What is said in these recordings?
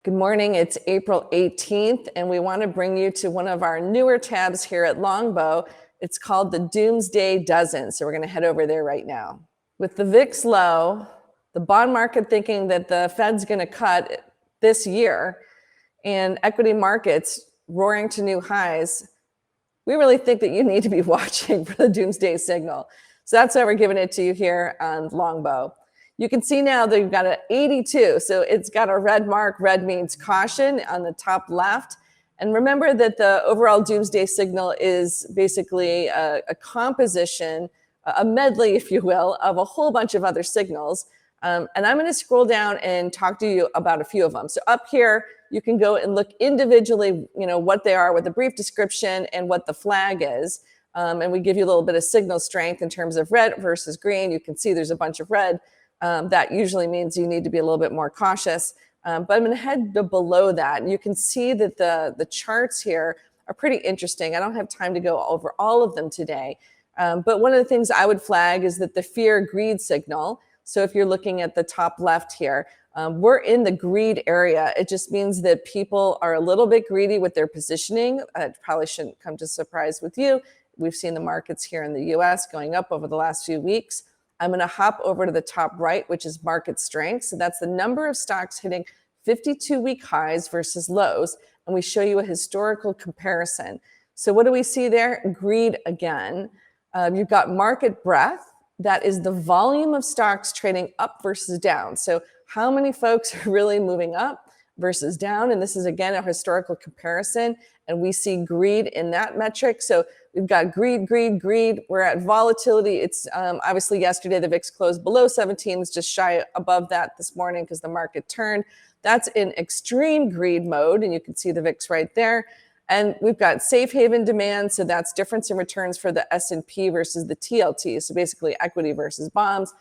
Good morning, it's April 18th, and we want to bring you to one of our newer tabs here at Longbow. It's called the Doomsday Dozen, so we're going to head over there right now. With the VIX low, the bond market thinking that the Fed's going to cut this year, and equity markets roaring to new highs, we really think that you need to be watching for the doomsday signal. So that's why we're giving it to you here on Longbow. You can see now that you've got an 82, so it's got a red mark. Red means caution on the top left. And remember that the overall doomsday signal is basically a composition, a medley, if you will, of a whole bunch of other signals. And I'm going to scroll down and talk to you about a few of them. So up here, you can go and look individually, what they are with a brief description and what the flag is. And we give you a little bit of signal strength in terms of red versus green. You can see there's a bunch of red. That usually means you need to be a little bit more cautious. But I'm going to head below that. And you can see that the charts here are pretty interesting. I don't have time to go over all of them today. But one of the things I would flag is that the fear-greed signal. So if you're looking at the top left here, we're in the greed area. It just means that people are a little bit greedy with their positioning. It probably shouldn't come to surprise with you. We've seen the markets here in the US going up over the last few weeks. I'm going to hop over to the top right, which is market strength. So that's the number of stocks hitting 52-week highs versus lows. And we show you a historical comparison. So what do we see there? Greed again. You've got market breadth. That is the volume of stocks trading up versus down. So how many folks are really moving up versus down? And this is, again, a historical comparison. And we see greed in that metric. So we've got greed, greed, greed. We're at volatility. It's obviously yesterday the VIX closed below 17. It's just shy above that this morning because the market turned. That's in extreme greed mode. And you can see the VIX right there. And we've got safe haven demand. So that's difference in returns for the S&P versus the TLT. So basically equity versus bonds.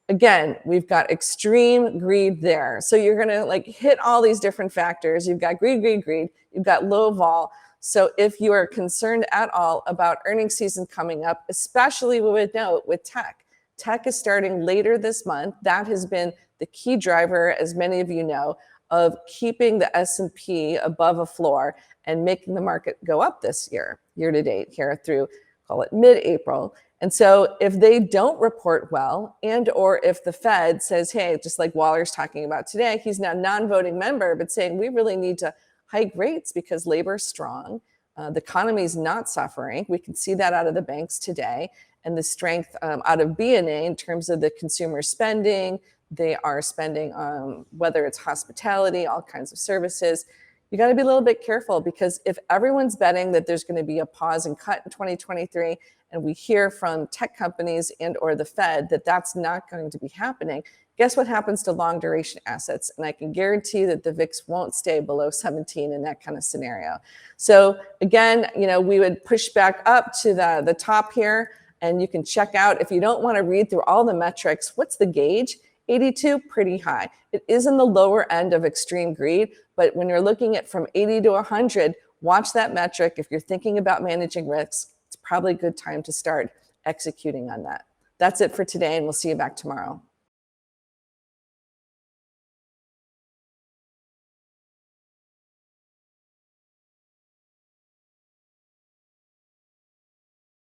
Again, we've got extreme greed there. So you're going to hit all these different factors. You've got greed, greed, greed. You've got low vol. So if you are concerned at all about earnings season coming up, especially we would note with tech, tech is starting later this month. That has been the key driver, as many of you know, of keeping the S&P above a floor and making the market go up this year to date here through, call it mid-April. And so if they don't report well, and or if the Fed says, hey, just like Waller's talking about today, he's now non-voting member, but saying we really need to hike rates because labor is strong. The economy is not suffering. We can see that out of the banks today. And the strength out of B&A in terms of the consumer spending. They are spending whether it's hospitality, all kinds of services. You got to be a little bit careful because if everyone's betting that there's going to be a pause and cut in 2023, and we hear from tech companies and or the Fed that that's not going to be happening, guess what happens to long duration assets? And I can guarantee that the VIX won't stay below 17 in that kind of scenario. So again, we would push back up to the top here, and you can check out, if you don't want to read through all the metrics, what's the gauge? 82, pretty high. It is in the lower end of extreme greed, but when you're looking at from 80 to 100, watch that metric. If you're thinking about managing risks, it's probably a good time to start executing on that. That's it for today, and we'll see you back tomorrow.